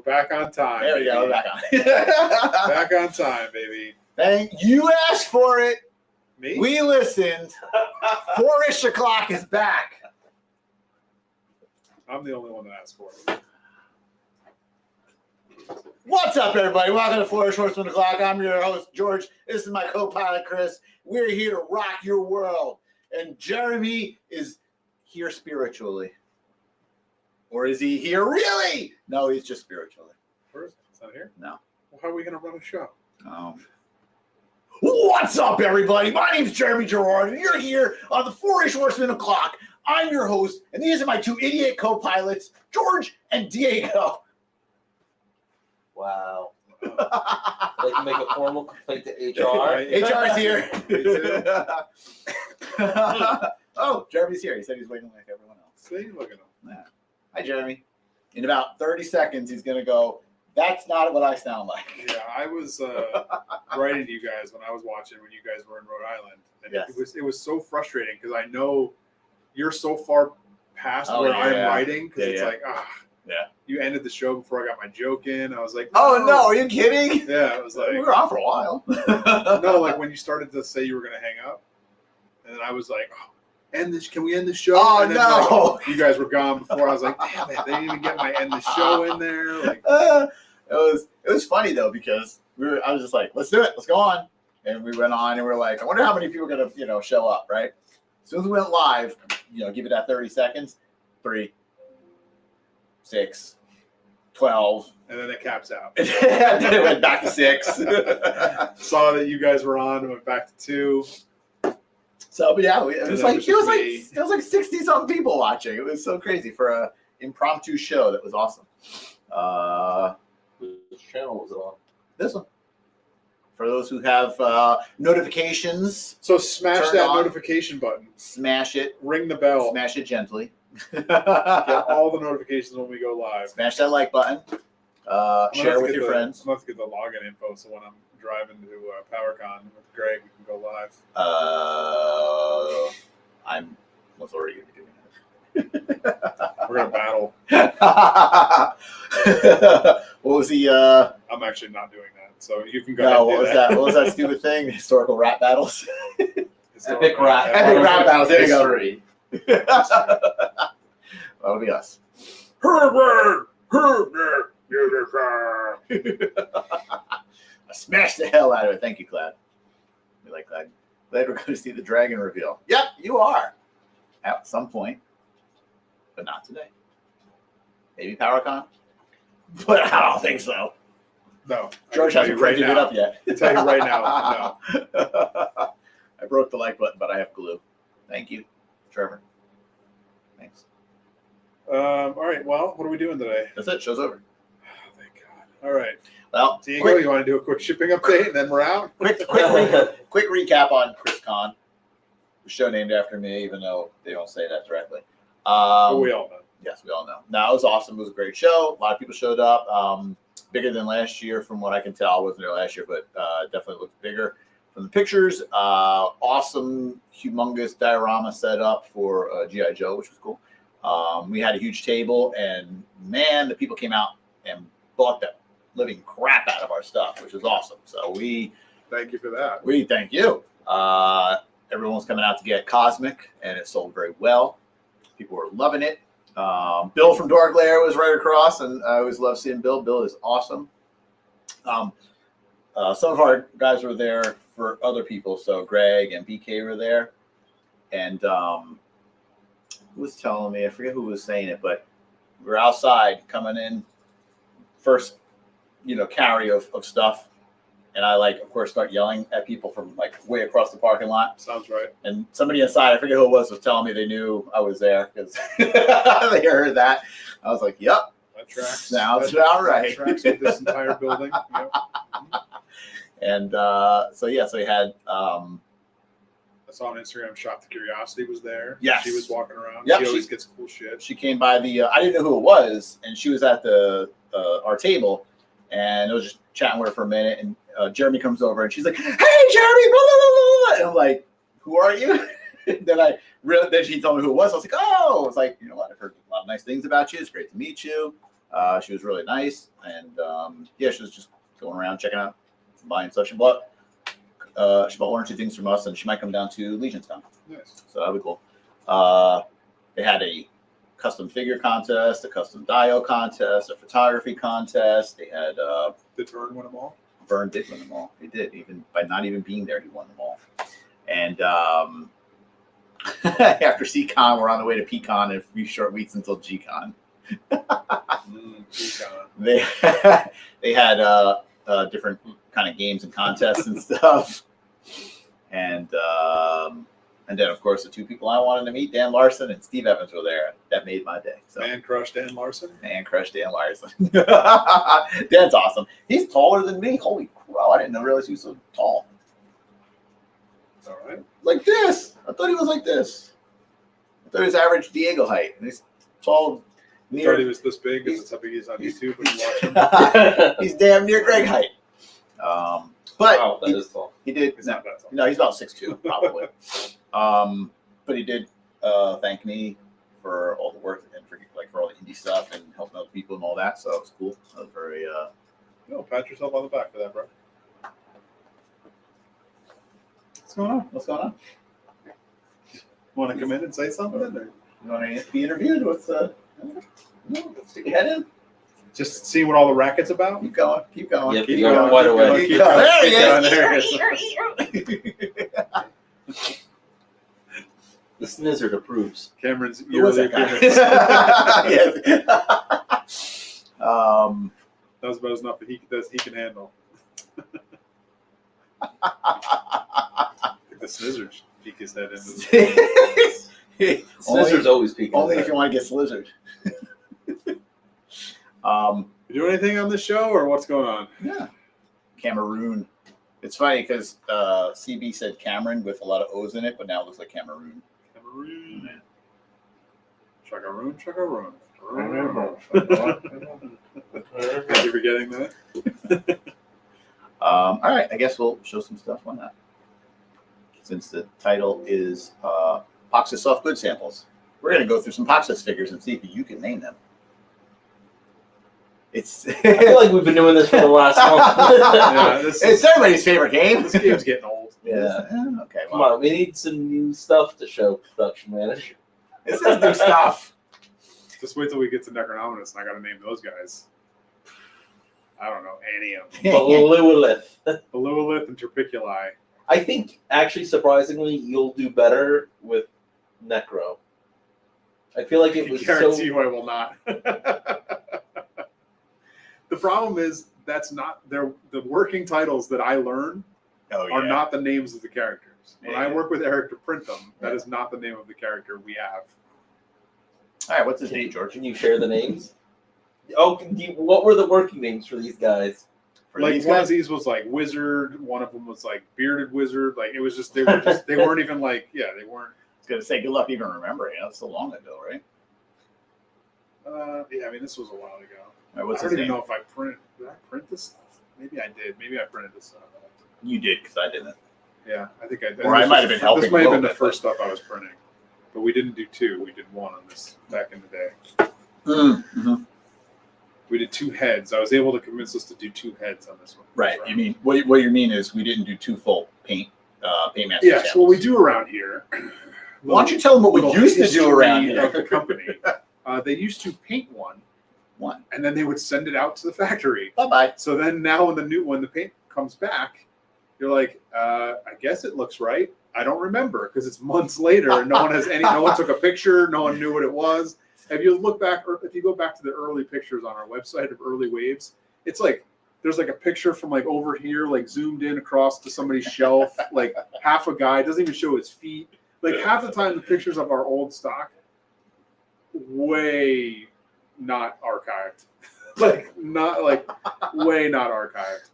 back on time. There we go. We're back on. Back on time, baby. Thank you. Asked for it. Me? We listened. 4-ish o'clock is back. I'm the only one that asked for it. What's up, everybody? Welcome to 4-ish Horseman O'Clock. I'm your host, George. This is my co-pilot, Chris. We're here to rock your world. And Jeremy is here spiritually. Or is he here really? No, he's just spiritually. Where is it? It's not here? No. Well, how are we going to run a show? Oh. What's up, everybody? My name's Jeremy Gerard, and you're here on the 4-ish Horseman O'Clock. I'm your host, and these are my two idiot co-pilots, George and Diego. Wow. I'd like to make a formal complaint to HR. HR's here. Oh, Jeremy's here. He said he's waiting like everyone else. See? Look at him. Yeah. Hi, Jeremy. In about 30 seconds, he's going to go, that's not what I sound like. Yeah, I was writing to you guys when I was watching when you guys were in Rhode Island. And Yes. it was so frustrating because I know you're so far past where I'm writing because it's like, you ended the show before I got my joke in. I was like, oh, no, are you kidding? Yeah, I was like, we were on for a while. no, like when you started to say you were going to hang up, and then I was like, end this. Can we end the show? Oh, and then, no. like, you guys were gone before. I was like, damn it, they didn't even get my end the show in there. Like, it was funny though because I was just like, let's do it, let's go on, and we went on, and we we're like, I wonder how many people are gonna show up, right? As soon as we went live, give it that 30 seconds, 3, 6, 12, and then it caps out. and then it went back to 6. Saw that you guys were on, and went back to 2. So, but yeah, it was like 60-something people watching. It was so crazy for a impromptu show. That was awesome. Which channel was it on? This one. For those who have notifications, So smash Turn that on. notification button. smash it. Ring the bell. Smash it gently. Get all the notifications when we go live. Smash that like button. Share with your friends. I'm going to have to get the login info so when I'm driving to PowerCon with Greg, we can go live. I was already going to be doing that. We're going to battle. What was the? I'm actually not doing that. So you can go No, ahead and what do was that? What was that stupid thing? Historical rap battles. Epic rap. Epic rap battles. There you go. History. That'll be us. I smashed the hell out of it. Thank you, Clad. We like Clad. Glad we're going to see the dragon reveal. Yep, you are. At some point. But not today. Maybe PowerCon? But I don't think so. No. George hasn't printed it up yet. I can tell you right now, no. I broke the like button, but I have glue. Thank you, Trevor. Thanks. All right. Well, what are we doing today? That's it. Show's over. Oh, thank God. All right. Well, Diego, you want to do a quick shipping update and then we're out? quick recap on Chris Con, the show named after me, even though they don't say that directly. But we all know. Yes, we all know. No, it was awesome. It was a great show. A lot of people showed up. Bigger than last year, from what I can tell. I wasn't there last year, but definitely looked bigger from the pictures. Awesome, humongous diorama set up for G.I. Joe, which was cool. We had a huge table, and man, the people came out and bought the living crap out of our stuff, which was awesome. So we Thank you for that. we thank you. Everyone was coming out to get Cosmic, and it sold very well. People were loving it. Bill from Dark Lair was right across, and I always love seeing Bill. Bill is awesome. Some of our guys were there for other people, so Greg and BK were there. And who was telling me, I forget who was saying it, but we were outside coming in, first, carry of stuff. And I, of course, start yelling at people from, way across the parking lot. Sounds right. And somebody inside, I forget who it was telling me they knew I was there because they heard that. I was like, yep. That tracks. Sounds about right. That tracks with this entire building. Yep. And so we had... I saw on Instagram Shop the Curiosity was there. Yes. She was walking around. Yep, She always gets cool shit. she came by the... I didn't know who it was, and she was at our table, and I was just chatting with her for a minute, and Jeremy comes over, and she's like, "Hey, Jeremy!" Blah, blah, blah, blah. And I'm like, "Who are you?" then she told me who it was. I was like, "Oh!" I was like, "You know what? I've heard a lot of nice things about you. It's great to meet you." She was really nice, and yeah, she was just going around checking out, buying stuff. She bought one or two things from us, and she might come down to Legion's Con. Nice. So that'd be cool. They had a custom figure contest, a custom dio contest, a photography contest. They had Did Vern win them all? Vern did win them all. He did, even by not even being there, he won them all. And after CCon, we're on the way to PCon in a few short weeks until GCon. PCon. They had different kind of games and contests and stuff. And then, of course, the two people I wanted to meet, Dan Larson and Steve Evans, were there. That made my day. So. Man crush Dan Larson? Man crush Dan Larson. Dan's awesome. He's taller than me. Holy crow. I didn't realize he was so tall. All right. Like this. I thought he was like this. I thought he was average Diego height. And he's tall. I thought he was this big because that's how big he is on YouTube when you watch him. He's damn near Greg height. But wow, that is tall. He did. He's not that tall. No, he's about 6'2", probably. But he did thank me for all the work and for all the indie stuff and helping other people and all that. So it was cool. That was very. Pat yourself on the back for that, bro. What's going on? What's going on? Want to come in and say something? Or? You want to be interviewed? What's no? Let's stick your head in. Just see what all the racket's about. Keep going. Keep going. Yep, keep you're going. quite away. Keep going. There he is. The Snizzard approves. Cameron's Who was yearly that appearance. Yes. That was about as enough that he can handle. The scissors peek his head into the Snizzard's always peeking. Only if you want to get slizzard. You do anything on the show or what's going on? Yeah. Cameroon. It's funny because CB said Cameron with a lot of O's in it, but now it looks like Cameroon. Cameroon. Chuggaroon, chuggaroon. Thank you for getting that. All right, I guess we'll show some stuff on that. Since the title is Poxxus Soft Good Samples, we're going to go through some Poxxus figures and see if you can name them. I feel like we've been doing this for the last month. Yeah, it's everybody's favorite game. This game's getting old. Yeah. Okay. Come on, we need some new stuff to show production manager. This is new stuff. Just wait till we get to Necronominus and I got to name those guys. I don't know any of them. Beluolith. Beluolith and Terpiculi. I think, actually, surprisingly, you'll do better with Necro. I feel like it was I guarantee you I will not. The problem is that's not the working titles that I learn are not the names of the characters. When I work with Eric to print them, that is not the name of the character we have. All right, what's his name, George? Can you share the names? Oh, what were the working names for these guys? Like one of these was like Wizard, one of them was like Bearded Wizard. Like it was just they weren't even like they weren't. I was gonna say good luck even remembering. That's so long ago, right? Yeah, I mean this was a while ago. Right, what's I his don't even name? know if I printed. Did I print this stuff? Maybe I did. Maybe I printed this stuff. You did because I didn't. Yeah, I think I did. Or I might have been helping. This might have been a the little first stuff I was printing, but we didn't do two. We did one on this back in the day. Mm-hmm. We did two heads. I was able to convince us to do two heads on this one. Right. You mean what you mean is we didn't do two full paint master Yes. samples. What we do around here. Why don't you tell them what we used to do around history here? of the company? They used to paint one, and then they would send it out to the factory. Bye bye. So then now when the paint comes back, you're like, I guess it looks right. I don't remember because it's months later and no one took a picture, no one knew what it was. If you look back, or if you go back to the early pictures on our website of early waves, it's like there's like a picture from like over here, like zoomed in across to somebody's shelf, like half a guy doesn't even show his feet. Like half the time, the pictures of our old stock, way not archived, way not archived.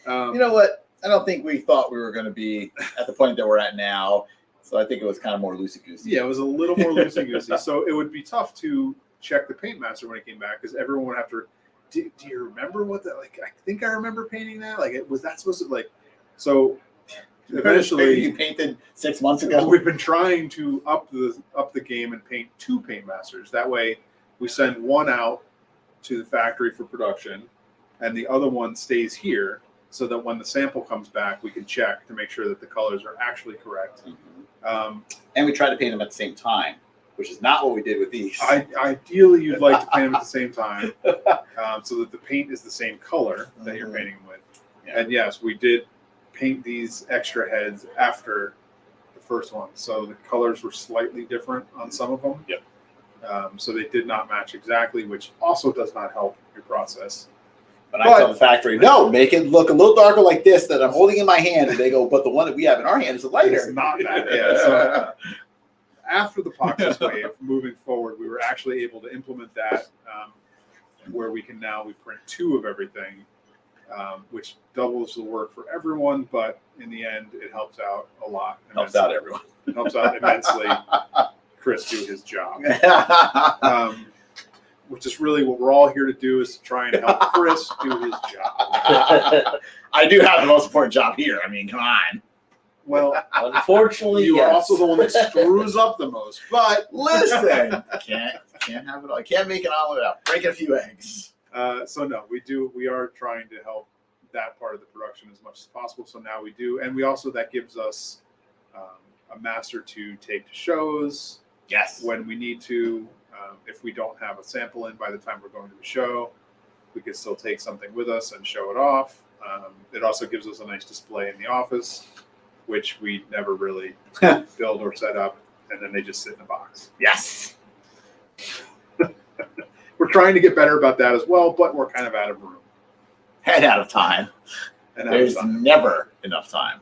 You know what? I don't think we thought we were going to be at the point that we're at now. So I think it was kind of more loosey-goosey. Yeah, it was a little more loosey-goosey. So it would be tough to check the paint master when it came back because everyone would have to. Do you remember what that? Like, I think I remember painting that. Like, was that supposed to like? So eventually, you painted 6 months ago. We've been trying to up the game and paint two paint masters. That way, we send one out to the factory for production, and the other one stays here so that when the sample comes back, we can check to make sure that the colors are actually correct. And we try to paint them at the same time, which is not what we did with these. Ideally, you'd like to paint them at the same time so that the paint is the same color that you're painting them with. Yeah. And yes, we did paint these extra heads after the first one. So the colors were slightly different on some of them. Yep. So they did not match exactly, which also does not help your process. But I tell the factory, no, make it look a little darker like this that I'm holding in my hand. And they go, but the one that we have in our hand is lighter. It's not that. Yeah. So after the Poxxus wave, moving forward, we were actually able to implement that where we print 2 of everything, which doubles the work for everyone. But in the end, it helps out a lot. Helps out everyone. It helps out immensely. Chris do his job. Which is really what we're all here to do, is to try and help Chris do his job. I do have the most important job here. I mean, come on. Well, unfortunately, you are also the one that screws up the most. But listen, can't have it all. I can't make an omelet out. Break a few eggs. So no, we are trying to help that part of the production as much as possible. So now we do, and we also, that gives us a master to take to shows. Yes. When we need to. If we don't have a sample in by the time we're going to the show, we can still take something with us and show it off. It also gives us a nice display in the office, which we never really build or set up, and then they just sit in a box. Yes. We're trying to get better about that as well, but we're kind of out of room. And out of time. And There's never enough time.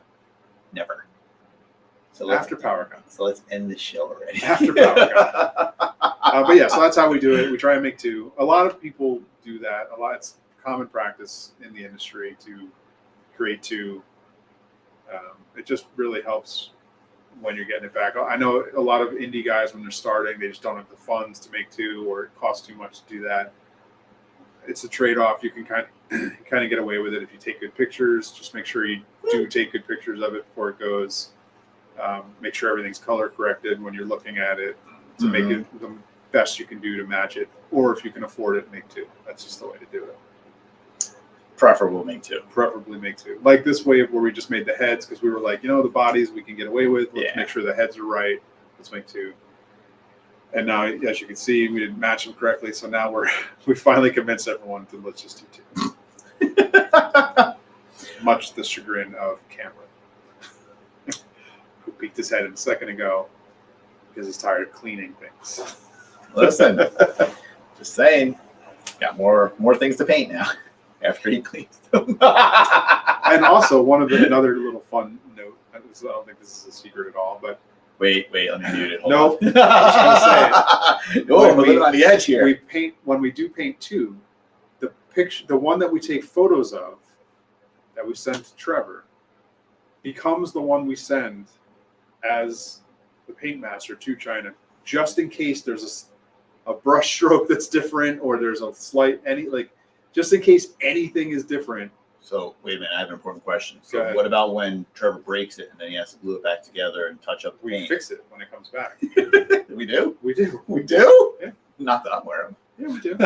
Never. So after PowerCon. So let's end the show already. After PowerCon. But yeah, so that's how we do it. We try and make 2. A lot of people do that. It's common practice in the industry to create 2. It just really helps when you're getting it back. I know a lot of indie guys, when they're starting, they just don't have the funds to make 2, or it costs too much to do that. It's a trade-off. You can kind of get away with it if you take good pictures. Just make sure you do take good pictures of it before it goes. Make sure everything's color corrected when you're looking at it to make it the best you can do to match it. Or if you can afford it, make 2. That's just the way to do it. Preferable make 2. Preferably make 2. Like this wave where we just made the heads because we were like, the bodies we can get away with. Let's make sure the heads are right. Let's make 2. And now, as you can see, we didn't match them correctly. So now we finally convinced everyone to let's just do 2. Much to the chagrin of Cameron, who peeked his head in a second ago because he's tired of cleaning things. Listen, just saying, got more things to paint now after he cleans them. And also, another little fun note. I don't think this is a secret at all, but wait, let me mute it. No, I'm living on the edge here. When we do paint 2, the one that we take photos of that we send to Trevor becomes the one we send as the paint master to China, just in case there's a brush stroke that's different, or there's a slight just in case anything is different. So wait a minute, I have an important question. So what about when Trevor breaks it and then he has to glue it back together and touch up the paint? We fix it when it comes back. We do? We do. We do? Yeah. Not that I'm wearing. Yeah, we do.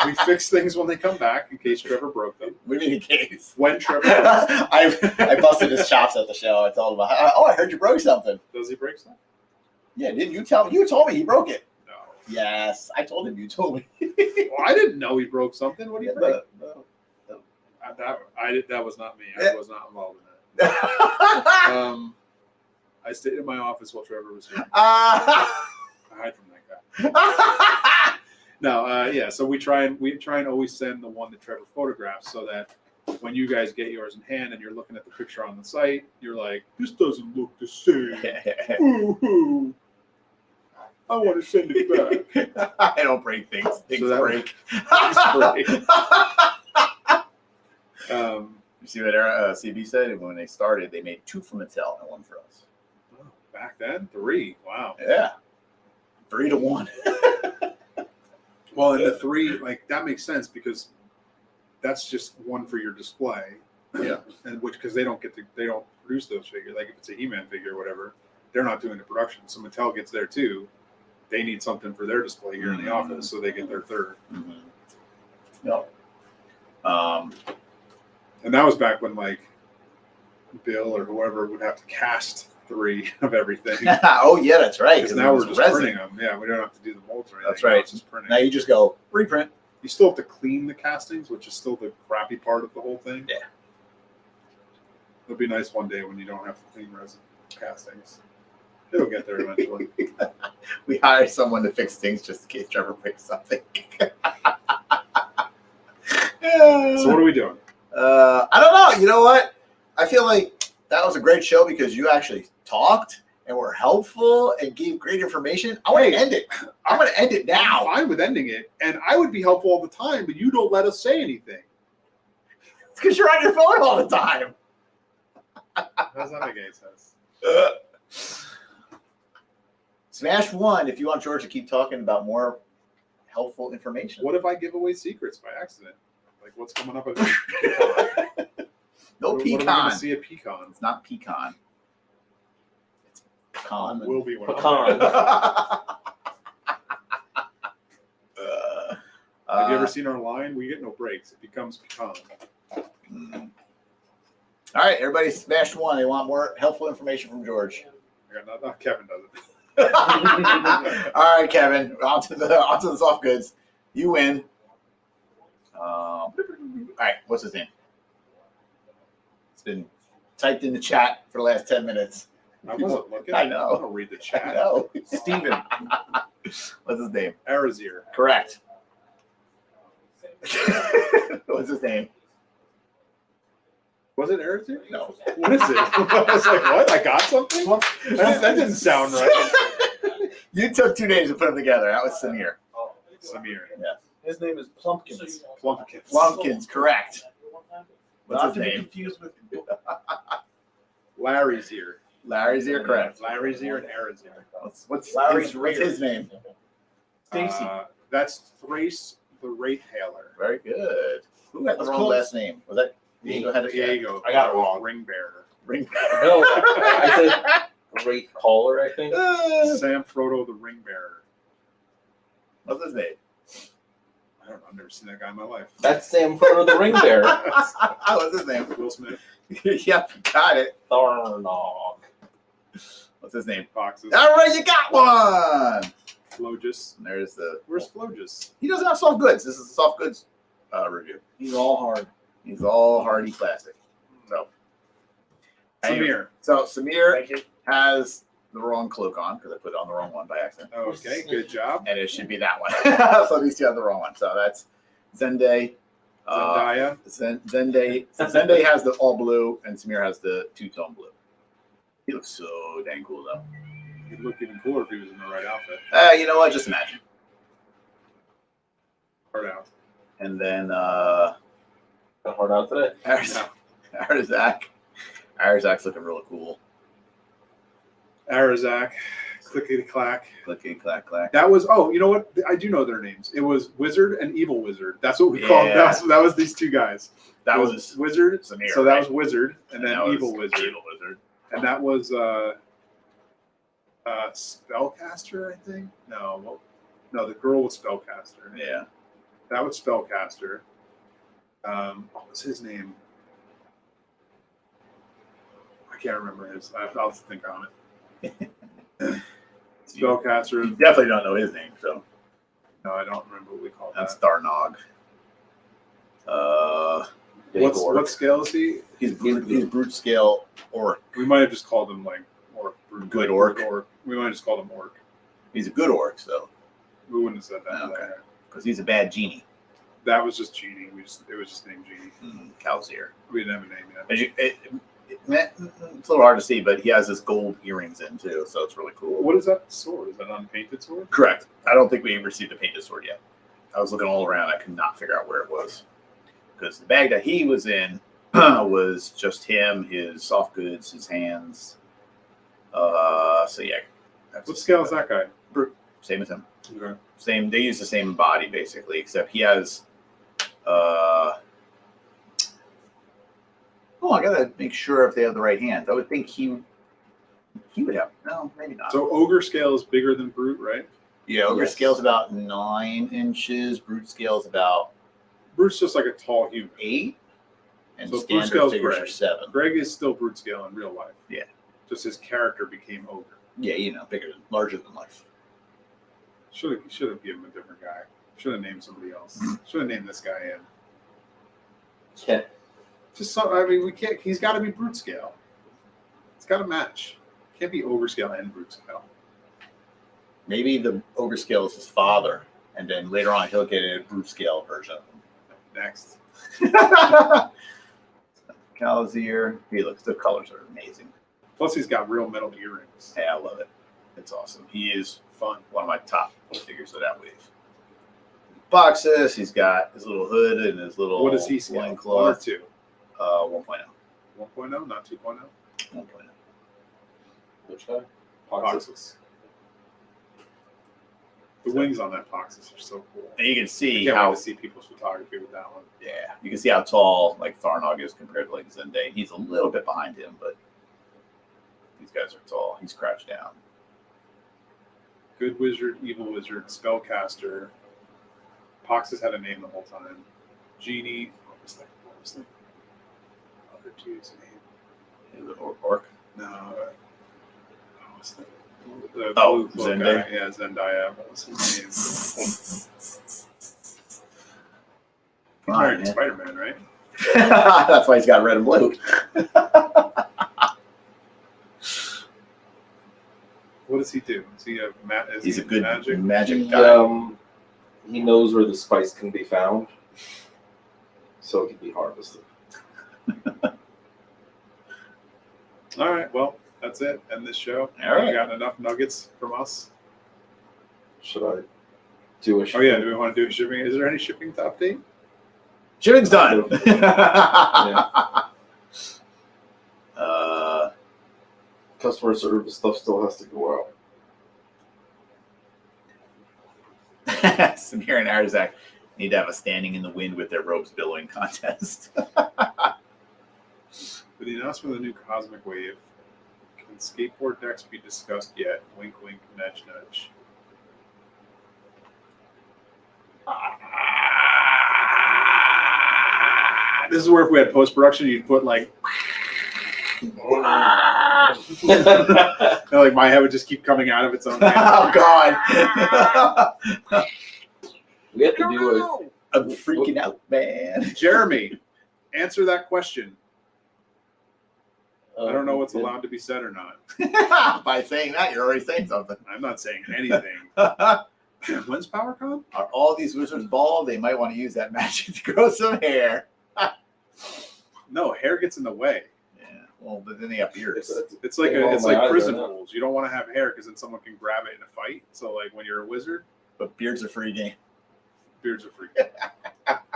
We fix things when they come back in case Trevor broke them. What do you mean in case? When Trevor broke them. I busted his chops at the show. I told him, I heard you broke something. Does he break something? Yeah, didn't you tell me? You told me he broke it. No. Yes, I told him you told me. Well, I didn't know he broke something. What do you break? No. That was not me. I was not involved in that. I stayed in my office while Trevor was here. I hide from that guy. No, yeah. So we try and always send the one that Trevor photographs, so that when you guys get yours in hand and you're looking at the picture on the site, you're like, this doesn't look the same. Ooh. I want to send it back. I don't break things. Things break. You see what CB said? When they started, they made 2 for Mattel and 1 for us. Oh, back then, 3. Wow. Yeah. 3 to 1. Well, and the 3, that makes sense because that's just one for your display. Yeah. And because they don't produce those figures. Like if it's a He-Man figure or whatever, they're not doing the production. So Mattel gets there too. They need something for their display here in the office, so they get their 3rd. Mm-hmm. Yep. And that was back when like Bill or whoever would have to cast 3 of everything. Oh yeah, that's right. Because now we're just printing them. Yeah, we don't have to do the molds or anything. That's right. Now it's just printing. Now you just go reprint. You still have to clean the castings, which is still the crappy part of the whole thing. Yeah. It'll be nice one day when you don't have to clean resin castings. It'll get there eventually. We hired someone to fix things just in case Trevor breaks something. So what are we doing? I don't know. You know what? I feel like that was a great show because you actually talked and were helpful and gave great information. I want to end it. I'm going to end it now. I'm fine with ending it, and I would be helpful all the time, but you don't let us say anything. It's because you're on your phone all the time. How's that make any sense? Smash 1 if you want George to keep talking about more helpful information. What if I give away secrets by accident? Like what's coming up? At No What am I pecan. going to see a pecan? It's not pecan. It's pecan. Will be one. Pecan. Have you ever seen our line? We get no breaks. It becomes pecan. All right, everybody smash 1. They want more helpful information from George. Not Kevin does it. All right, Kevin, on to the soft goods. You win. All right, what's his name? It's been typed in the chat for the last 10 minutes. I wasn't looking. I know. I don't read the chat. I know. Steven. What's his name? Arazir. Correct. What's his name? Was it Arazir? No. What is it? I was like, what? I got something? That didn't sound right. You took 2 days to put them together. That was Samir. Samir. Yeah. His name is Plumpkins. Plumpkins. Plumpkins, correct. What's Not his to be name? confused with Larry's here. Larry's here, correct. Larry's here and Arazir. What's Larry's his name? Stacy. That's Thrace the Wraith Hailer. Very good. Who had the That's wrong close. last name? Was that Diego? Had it? Diego. I got it wrong. Ring bearer. Ring. No, I said great caller, I think. Sam Frodo the ring bearer. What's his name? I don't know. I've never seen that guy in my life. That's Sam Frodo the ring bearer. What's his name? Will Smith. Yep, got it. Thornog. What's his name? Poxxus. All right, you got one. Flogis. And there's the. Where's Flogis? He doesn't have soft goods. This is a soft goods review. He's all hard. He's all hardy plastic. So. Samir. So Samir Thank you. has the wrong cloak on because I put it on the wrong one by accident. Okay, good job. And it should be that one. So these two have the wrong one. So that's Zendaya. Zendaya. Zendaya. So Zendaya has the all blue, and Samir has the two-tone blue. He looks so dang cool, though. He'd look even cooler if he was in the right outfit. You know what? Just imagine. Hard out. And then Got hard out today. Arzak's looking really cool. Arazak. Clickety clack. Clicky clack clack. That was, oh, you know what? I do know their names. It was Wizard and Evil Wizard. That's what we called Yeah. that was these two guys. That It was Wizard. Samir, So that right? was Wizard, and then that was Evil Wizard. Evil Wizard. And that was Spellcaster, I think. No, the girl was Spellcaster. Yeah. That was Spellcaster. What was his name? I can't remember his. I'll think on it. Spellcaster. You definitely don't know his name, so No, I don't remember what we called that's that. Darnog. Big orc. What scale is he? He's brute scale orc. We might have just called him like orc. Good orc. We might have just called him orc. He's a good orc, so We wouldn't have said that. Okay. because he's a bad genie. That was just Genie. It was just named Genie. Kalzir. We didn't have a name yet. It's a little hard to see, but he has his gold earrings in too, so it's really cool. What is that sword? Is that an unpainted sword? Correct. I don't think we received a painted sword yet. I was looking all around. I could not figure out where it was. Because the bag that he was in was just him, his soft goods, his hands. So yeah. What scale is that guy? Same as him. Okay. Same. They use the same body basically, except he has. I gotta make sure if they have the right hands. I would think he would have. No, maybe not. So ogre scale is bigger than brute, right? Yeah, ogre Yes. scale's about 9 inches. Brute scale's about Brute's just like a tall human. 8, and So Brute standard Scale's figures Greg. are 7. Greg is still Brute Scale in real life. Yeah. Just his character became ogre. Yeah, bigger, larger than life. Should have given him a different guy. Should have named somebody else. Should have named this guy in. Yeah. Just so, I mean, we can't. He's got to be Brute Scale. It's got to match. Can't be Ogre Scale and Brute Scale. Maybe the ogre scale is his father, and then later on he'll get a brute scale version of him. Next. Calazir, he looks. The colors are amazing. Plus, he's got real metal earrings. Hey, I love it. It's awesome. He is fun. One of my top figures of that wave. Poxxus, he's got his little hood and his little What does he scale? 1 or loincloth. 2? 1.0. 1.0, not 2.0. 1.0. Which guy? Poxxus. The wings on that Poxxus are so cool. And you can I see can't how wait to see people's photography with that one. yeah, you can see how tall like Tharnog is compared to like Zende. He's a little bit behind him, but these guys are tall. He's crouched down. Good wizard, evil wizard, spellcaster. Poxxus had a name the whole time. Genie. What was the other dude's name? Is it orc? No. What was the blue cloak Zende. guy? Yeah, Zendaya. What was his name? He's Fine, married to man. Spider-Man, right? That's why he's got red and blue. What does he do? Is he He's a good magic? magic guy. He knows where the spice can be found, so it can be harvested. All right, well, that's it. End this show. All right. You got enough nuggets from us? Should I do a Oh, yeah. Do we want to do shipping? Is there any shipping to update? Shipping's done. Customer service stuff still has to go out. Samir and Arzak need to have a standing in the wind with their robes billowing contest. With the announcement of the new Cosmic Wave, can skateboard decks be discussed yet? Wink, wink, nudge, nudge. This is where if we had post-production, you'd put like... like my head would just keep coming out of its own hand. Oh, God. We have to do I'm freaking out, man. Jeremy, answer that question. a. I don't know what's allowed to be said or not. By saying that, you're already saying something. I'm not saying anything. When's PowerCon? Are all these wizards bald? They might want to use that magic to grow some hair. No, hair gets in the way. Yeah, well, but then they have beards. It's like All it's my like eyes prison right now. rules. You don't want to have hair because then someone can grab it in a fight. So like when you're a wizard, But beards are free game. beards are free.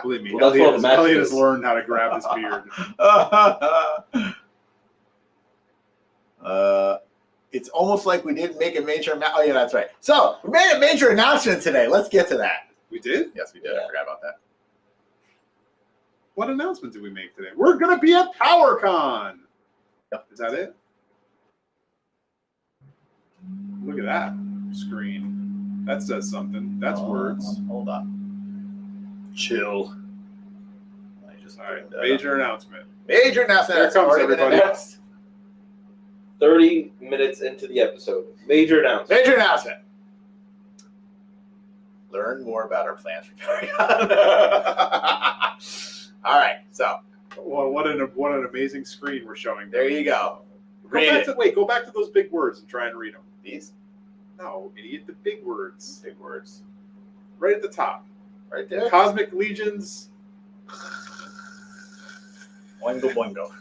Believe me, Well, that's what the match Elliot has is. learned how to grab his beard. It's almost like we didn't make a major oh, yeah, that's right. So, we made a major announcement today. Let's get to that. We did? Yes, we did. I forgot about that. What announcement did we make today? We're gonna be at PowerCon. Yep. Is that it? Look at that screen. That says something. That's words. Hold on. Chill. I just All right. put, Major announcement. major announcement. Here That's comes already been everybody. announced. 30 minutes into the episode. Major announcement. Major announcement. Learn more about our plans for PowerCon. All right, so Well, what an amazing screen we're showing. there you go. Go Read back it. go back to those big words and try and read them. These No, idiot. The big words. big words Right at the top. right there. Cosmic Legions. Boingo boingo.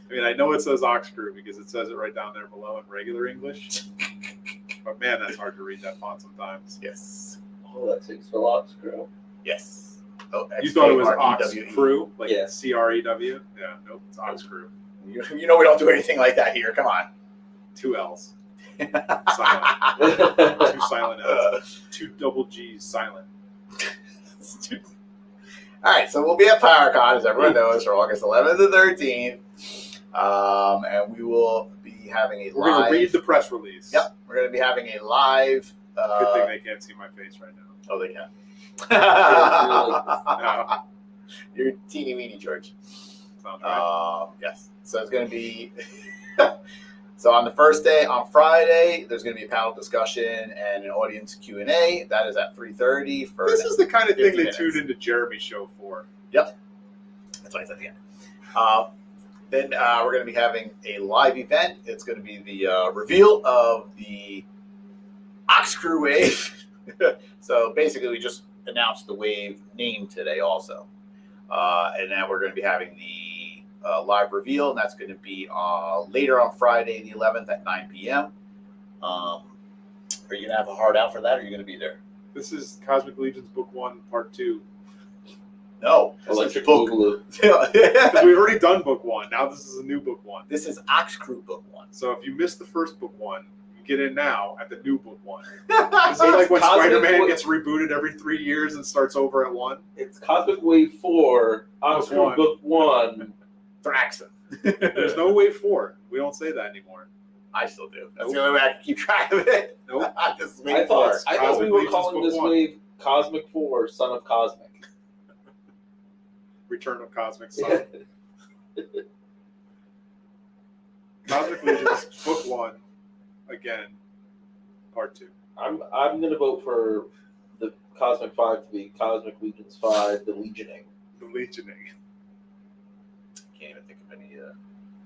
I mean, I know it says Oxcrew because it says it right down there below in regular English. But man, that's hard to read that font sometimes. Yes. Oh, that takes a lot, screw. Yes. Oh, You thought it was X-K-R-E-W-E. Oxcrew? Like Yeah. CREW? Yeah, nope, it's Oxcrew. You know we don't do anything like that here. Come on. 2 L's. Silent. 2 silent L's. 2 double G's silent. All right, so we'll be at PowerCon, as everyone knows, for August 11th to 13th. And we will be having a We're going live. to read the press release. Yep, we're going to be having a live. Good thing they can't see my face right now. Oh, they can. No, You're teeny weeny, George. sounds right. Yes. So it's going to be. So on the first day, on Friday, there's going to be a panel discussion and an audience Q&A. That is at 3:30 for. This is the kind of thing 50 they minutes. tuned into Jeremy's show for. Yep. That's why I said the end. Then we're going to be having a live event. It's going to be the reveal of the Oxcrew Wave. So basically, we just announced the wave name today also. And then we're going to be having the live reveal, and that's going to be later on Friday the 11th at 9 p.m. Are you going to have a hard out for that, or are you going to be there? This is Cosmic Legion's Book 1, Part 2. No. Electric book. Boogaloo. Because we've already done Book 1. Now this is a new Book 1. This is Oxcrew Book 1. So if you missed the first Book 1, you get in now at the new Book 1. Is it like when Cosmic Spider-Man Wave- gets rebooted every 3 years and starts over at 1? It's Cosmic Wave 4, Oxford one. Book 1. Thraxon. There's no Wave 4. We don't say that anymore. I still do. That's the only way I can keep track of it. Nope. Just I wait thought for it. we Cosmic were Legion's calling Book this 1. wave Cosmic 4, Son of Cosmic. Return of Cosmic Sun. Cosmic Legion's Book 1, again, Part 2. I'm gonna vote for the Cosmic 5 to be Cosmic Legions 5, the Legioning. The Legioning. Can't even think of any.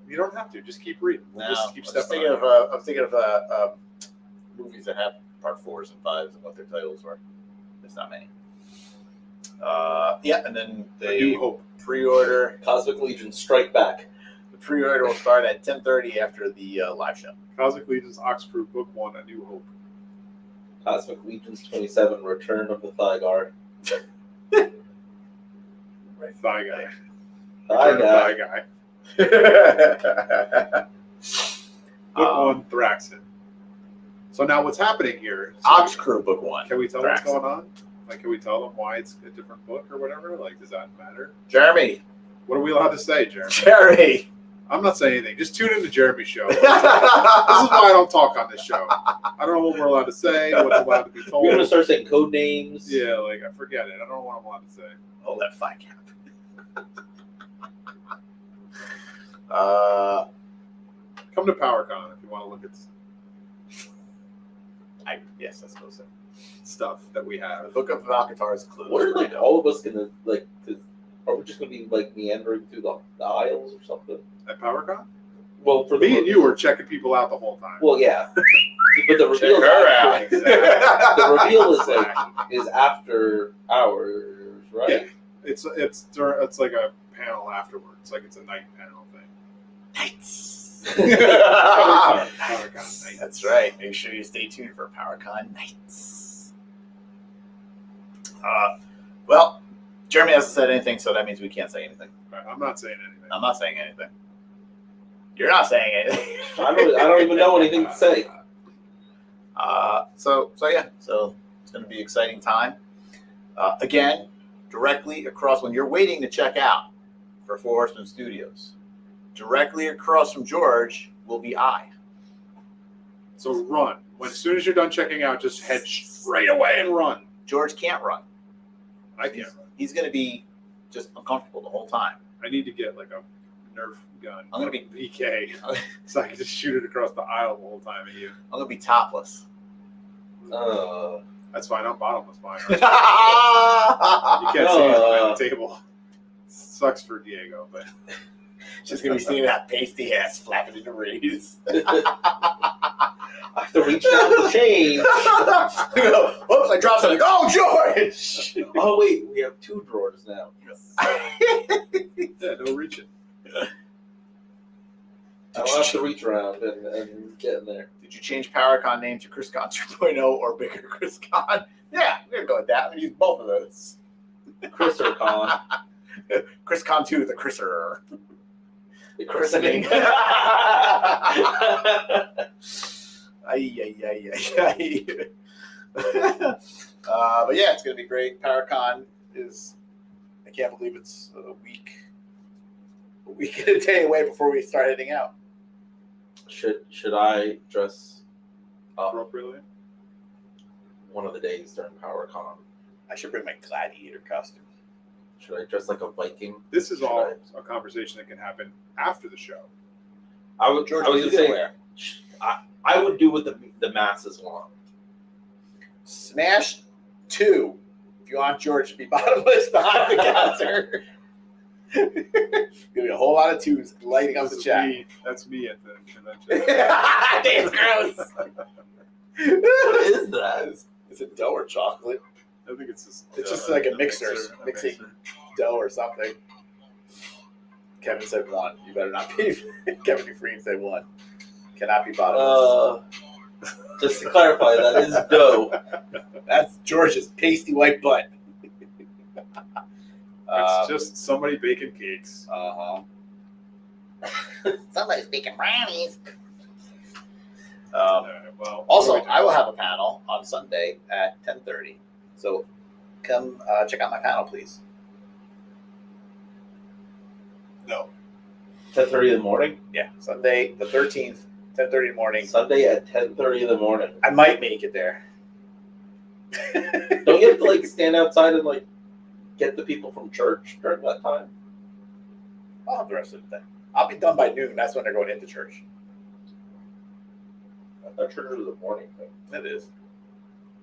You don't have to. Just keep reading. We'll No, just keep I'm stepping thinking on of. it. I'm thinking of movies that have part 4s and 5s and what their titles were. There's not many. Yeah, and then A New the Hope. pre-order. Cosmic Legion Strike Back. The pre-order will start at 10:30 after the live show. Cosmic Legion's Oxcrew Book 1, A New Hope. Cosmic Legions 27, Return of the Thygar. Thigh Guy. Thigh Return of Guy. Thigh Guy. Book 1, Thraxon. So now what's happening here? So Oxcrew Book 1. can we tell what's Thraxon. going on? Like, can we tell them why it's a different book or whatever? Like, does that matter? Jeremy. What are we allowed to say, Jeremy? Jeremy. I'm not saying anything. Just tune into Jeremy's show. This is why I don't talk on this show. I don't know what we're allowed to say, what's allowed to be told. We're gonna start saying code names. Yeah, like, I forget it. I don't know what I'm allowed to say. Hold that fine cap. Come to PowerCon if you want to look at Yes, I suppose so. stuff that we The have. Book of Valkatar is closed. What are like all of us gonna like? Are we just gonna be like meandering through the aisles or something? At PowerCon? Well, for Me the and you were checking people out the whole time. Well, yeah, but the Check reveal her out. the reveal is like Exactly. is after hours, right? Yeah. It's like a panel afterwards. Like it's a night panel thing. Nights. PowerCon night. That's right. Make sure you stay tuned for PowerCon nights. Well, Jeremy hasn't said anything, so that means we can't say anything. Right, I'm not saying anything. I'm not saying anything. You're not saying anything. I don't even know anything to say. So yeah. So it's going to be an exciting time. Again, directly across when you're waiting to check out for Four Horsemen Studios, directly across from George will be I. So run. As soon as you're done checking out, just head straight away and run. George can't run. I can't run. He's going to be just uncomfortable the whole time. I need to get like a Nerf gun. I'm gonna be- PK, so I can just shoot it across the aisle the whole time at you. I'm going to be topless. That's fine. I'm bottomless, mine. You You can't see it on the table. Sucks for Diego, but She's going to be seeing that pasty ass flapping in the breeze. I have to reach down for change. Whoops, I dropped something. Oh, George! Oh wait, we have 2 drawers now. yeah, no reaching. I'll have to reach around and get in there. Did you change PowerCon name to ChrisCon 2.0 or bigger ChrisCon? Yeah, we're going to go with that. We use both of those. Chriser Con. ChrisCon 2, the Chriser. The christening. But yeah, it's going to be great. PowerCon is, I can't believe it's a week and a day away before we start heading out. Should I dress up Appropriately. one of the days during PowerCon I should bring my gladiator costume. Should I dress like a Viking? This is all Should a conversation that can happen after the show. I would. George, I was what gonna you say. wear? I would do what the masses want. Smash 2. If you want George to be bottomless behind the counter. Gonna be a whole lot of 2s lighting up the This is chat. me. That's me at the convention. That's gross. What is that? Is it dough or chocolate? I think it's just Like a mixer, a mixing mixer. dough or something. Kevin said 1. You better not be. Kevin Dufresne said 1. Cannot be bottomless. Just to clarify, that is dough. That's George's pasty white butt. It's just somebody baking cakes. Uh-huh. Somebody's baking brownies. Well, Also, what do we do? I will have a panel on Sunday at 10:30. So come check out my panel, please. No. 10:30 in the morning. Yeah, Sunday the 13th, 10:30 in the morning. Sunday at 10:30 in the morning. I might make it there. Don't you have to like stand outside and like get the people from church during that time? I'll have the rest of the day. I'll be done by noon. That's when they're going into church. I thought church was a morning thing. It is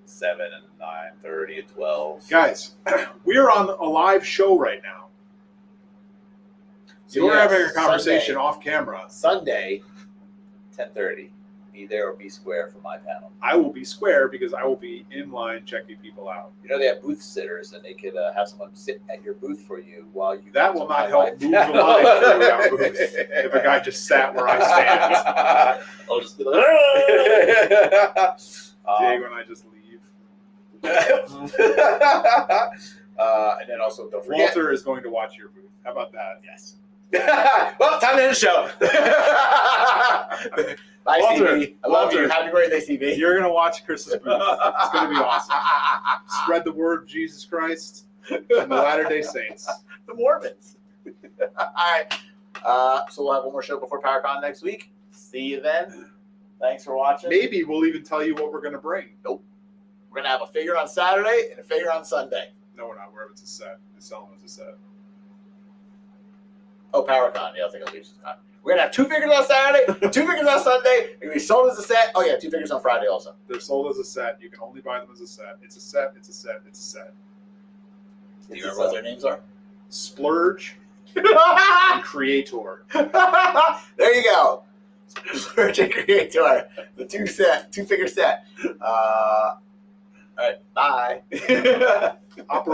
7 and 9:30 and 12. Guys, we're on a live show right now. So we're yes, having a conversation Sunday. off camera. Sunday, 10:30. Be there or be square for my panel. I will be square because I will be in line checking people out. You know they have booth sitters, and they could have someone sit at your booth for you while you. That will not help move the line through that booth if a guy just sat where I stand. I'll just be like, "Ah!" Diego and I just leave. And then also don't forget. Walter is going to watch your booth. How about that? Yes. Well, time to end the show. Bye, Walter, CB. I love Walter. you. Happy birthday, CB. You're going to watch Chris's booth. It's going to be awesome. Spread the word of Jesus Christ and the Latter-day Saints. The Mormons. All right. So we'll have one more show before PowerCon next week. See you then. Thanks for watching. Maybe we'll even tell you what we're going to bring. We're going to have a figure on Saturday and a figure on Sunday. No, we're not. Wherever it's a set. They sell them as a set. Oh, PowerCon. Yeah, I think I'll leave this time. We're going to have 2 figures on Saturday, 2 figures on Sunday. They're going to be sold as a set. Oh, yeah, 2 figures on Friday also. They're sold as a set. You can only buy them as a set. It's a set. It's a set. It's a set. Do you remember what their names are? Splurge and Creator. There you go. Splurge and Creator. The 2 figure set. All right, bye. Opera